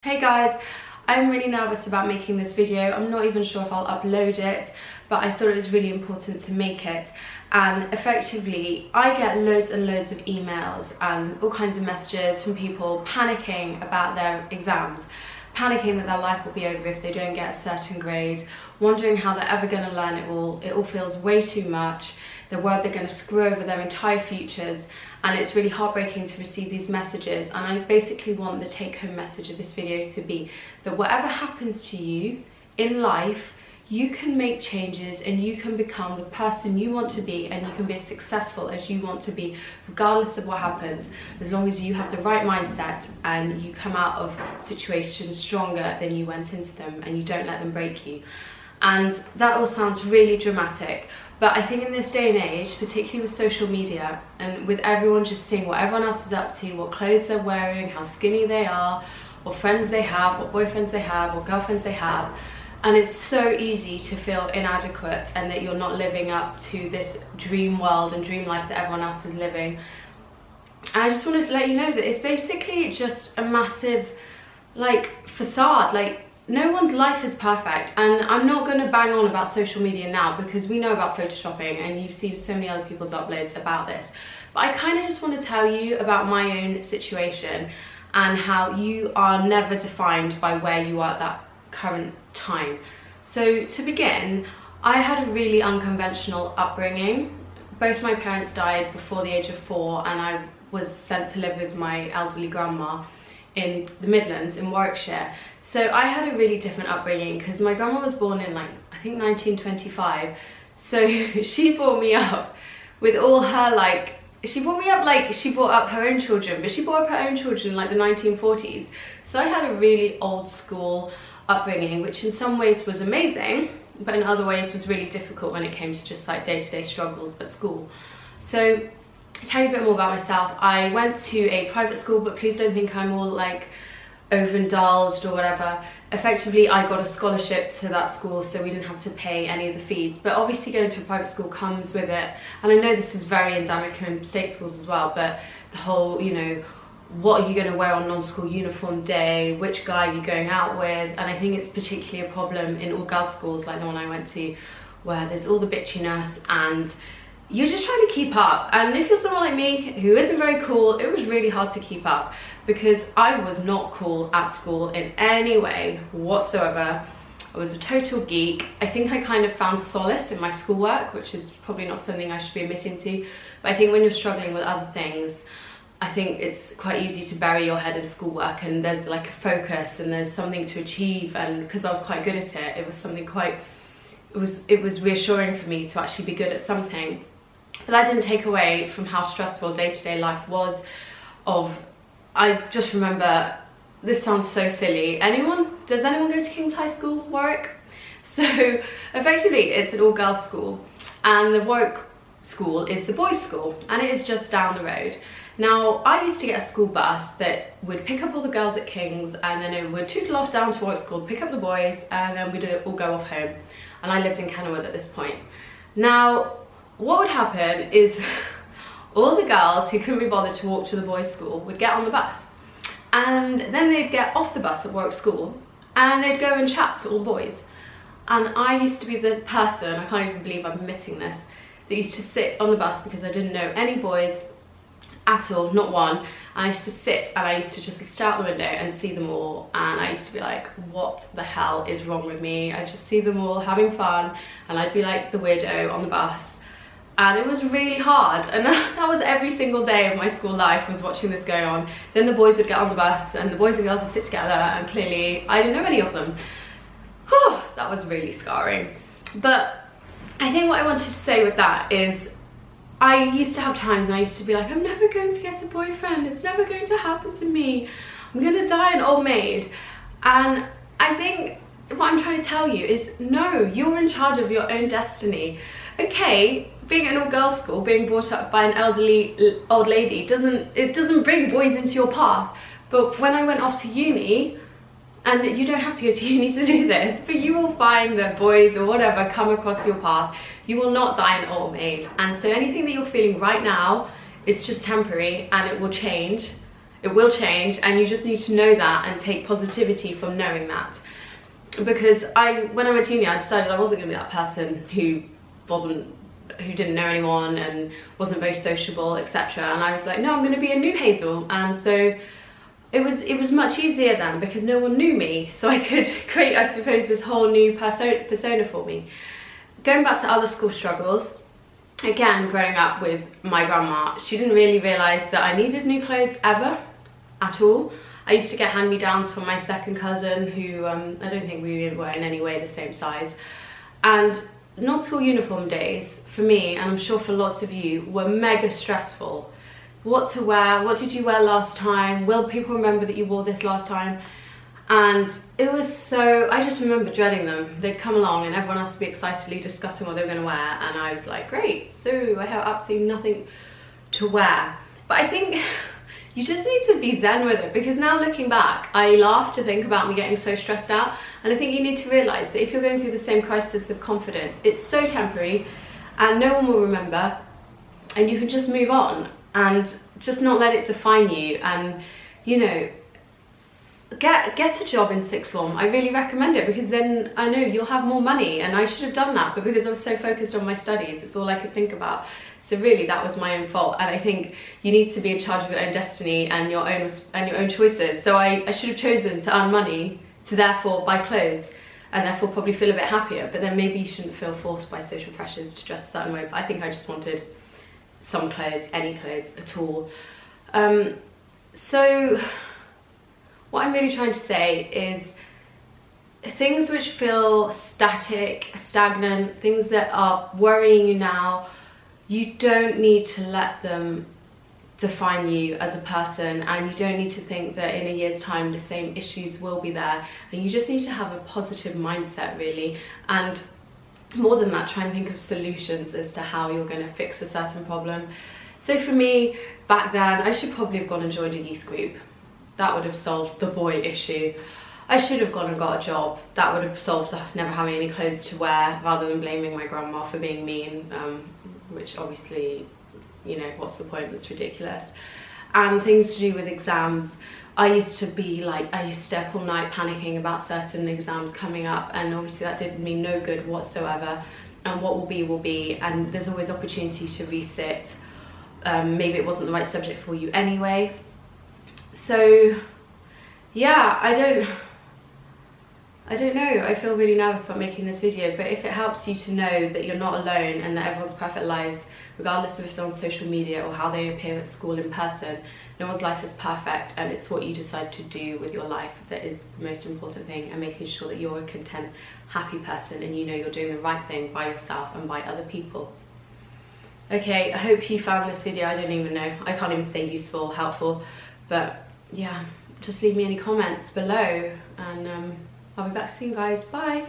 Hey guys, I'm really nervous about making this video. I'm not even sure if I'll upload it, but I thought it was really important to make it. And effectively, I get loads and loads of emails and all kinds of messages from people panicking about their exams, panicking that their life will be over if they don't get a certain grade, wondering how they're ever going to learn it all. It all feels way too much. They're worried they're going to screw over their entire futures, and it's really heartbreaking to receive these messages. And I basically want the take-home message of this video to be that whatever happens to you in life, you can make changes and you can become the person you want to be, and you can be as successful as you want to be regardless of what happens, as long as you have the right mindset and you come out of situations stronger than you went into them and you don't let them break you. And that all sounds really dramatic, but I think in this day and age, particularly with social media and with everyone just seeing what everyone else is up to, what clothes they're wearing, how skinny they are, what friends they have, what boyfriends they have, what girlfriends they have, and it's so easy to feel inadequate and that you're not living up to this dream world and dream life that everyone else is living. And I just wanted to let you know that it's basically just a massive facade. No one's life is perfect, and I'm not going to bang on about social media now because we know about photoshopping and you've seen so many other people's uploads about this. But I kind of just want to tell you about my own situation and how you are never defined by where you are at that current time. So to begin, I had a really unconventional upbringing. Both my parents died before the age of 4, and I was sent to live with my elderly grandma in the Midlands in Warwickshire. So I had a really different upbringing because my grandma was born in I think 1925. So she brought me up with all her she brought up her own children, but she brought up her own children in the 1940s. So I had a really old school upbringing, which in some ways was amazing, but in other ways was really difficult when it came to just day-to-day struggles at school. So to tell you a bit more about myself, I went to a private school, but please don't think I'm all overindulged or whatever. Effectively, I got a scholarship to that school, so we didn't have to pay any of the fees. But obviously going to a private school comes with it, and I know this is very endemic in state schools as well, but the whole, what are you going to wear on non-school uniform day, which guy are you going out with, and I think it's particularly a problem in all girls schools like the one I went to, where there's all the bitchiness and you're just trying to keep up. And if you're someone like me who isn't very cool, it was really hard to keep up because I was not cool at school in any way whatsoever. I was a total geek. I think I kind of found solace in my schoolwork, which is probably not something I should be admitting to, but I think when you're struggling with other things, I think it's quite easy to bury your head in schoolwork, and there's a focus and there's something to achieve. And because I was quite good at it, it was something it was reassuring for me to actually be good at something. But that didn't take away from how stressful day-to-day life was. I just remember, this sounds so silly. Does anyone go to King's High School, Warwick? So effectively it's an all-girls school, and the Warwick school is the boys' school, and it is just down the road. Now, I used to get a school bus that would pick up all the girls at King's, and then it would tootle off down to Warwick School, pick up the boys, and then we'd all go off home. And I lived in Kenilworth at this point. Now, what would happen is all the girls who couldn't be bothered to walk to the boys' school would get on the bus, and then they'd get off the bus at Warwick School and they'd go and chat to all the boys. And I used to be the person, I can't even believe I'm admitting this, that used to sit on the bus because I didn't know any boys at all, not one. And I used to sit and I used to just stare out the window and see them all, and I used to be like, what the hell is wrong with me? I just see them all having fun, and I'd be like the weirdo on the bus. And it was really hard, and that was every single day of my school life, was watching this go on. Then the boys would get on the bus and the boys and girls would sit together, and clearly I didn't know any of them. Whew, that was really scarring. But I think what I wanted to say with that is, I used to have times when I used to be like, I'm never going to get a boyfriend, it's never going to happen to me, I'm gonna die an old maid. And I think what I'm trying to tell you is, no, you're in charge of your own destiny. Okay, being at an all-girls school, being brought up by an elderly old lady doesn't bring boys into your path. But when I went off to uni, and you don't have to go to uni to do this, but you will find that boys or whatever come across your path. You will not die an old maid. And so anything that you're feeling right now is just temporary, and it will change. It will change, and you just need to know that and take positivity from knowing that. Because when I went to uni, I decided I wasn't going to be that person who didn't know anyone and wasn't very sociable, etc. And I was like, no, I'm going to be a new Hazel. And so it was much easier then, because no one knew me, so I could create, I suppose, this whole new persona for me. Going back to other school struggles, again, growing up with my grandma, she didn't really realise that I needed new clothes ever, at all. I used to get hand-me-downs from my second cousin, who I don't think we were in any way the same size. And not school uniform days, for me, and I'm sure for lots of you, were mega stressful. What to wear, what did you wear last time, will people remember that you wore this last time? And it was so, I just remember dreading them. They'd come along and everyone else would be excitedly discussing what they were going to wear, and I was like, great, so I have absolutely nothing to wear. But I think you just need to be zen with it, because now looking back, I laugh to think about me getting so stressed out. And I think you need to realise that if you're going through the same crisis of confidence, it's so temporary and no one will remember, and you can just move on and just not let it define you. And, you know, get a job in sixth form. I really recommend it, because then I know you'll have more money, and I should have done that, but because I was so focused on my studies, it's all I could think about. So really, that was my own fault. And I think you need to be in charge of your own destiny and your own choices. So I should have chosen to earn money to therefore buy clothes, and therefore probably feel a bit happier. But then maybe you shouldn't feel forced by social pressures to dress a certain way. But I think I just wanted some clothes, any clothes at all. So what I'm really trying to say is, things which feel static, stagnant, things that are worrying you now, you don't need to let them define you as a person, and you don't need to think that in a year's time the same issues will be there. And you just need to have a positive mindset, really, and more than that, try and think of solutions as to how you're going to fix a certain problem. So for me, back then, I should probably have gone and joined a youth group. That would have solved the boy issue. I should have gone and got a job. That would have solved never having any clothes to wear, rather than blaming my grandma for being mean, which obviously, you know, what's the point? That's ridiculous. And things to do with exams. I used to stay up all night panicking about certain exams coming up, and obviously that did me no good whatsoever. And what will be, and there's always opportunity to resit. Maybe it wasn't the right subject for you anyway. So yeah, I don't know, I feel really nervous about making this video, but if it helps you to know that you're not alone and that everyone's perfect lives, regardless of if they're on social media or how they appear at school in person, no one's life is perfect, and it's what you decide to do with your life that is the most important thing, and making sure that you're a content, happy person, and you know you're doing the right thing by yourself and by other people. Okay, I hope you found this video, I don't even know, I can't even say useful, helpful, but yeah, just leave me any comments below, and I'll be back soon, guys. Bye.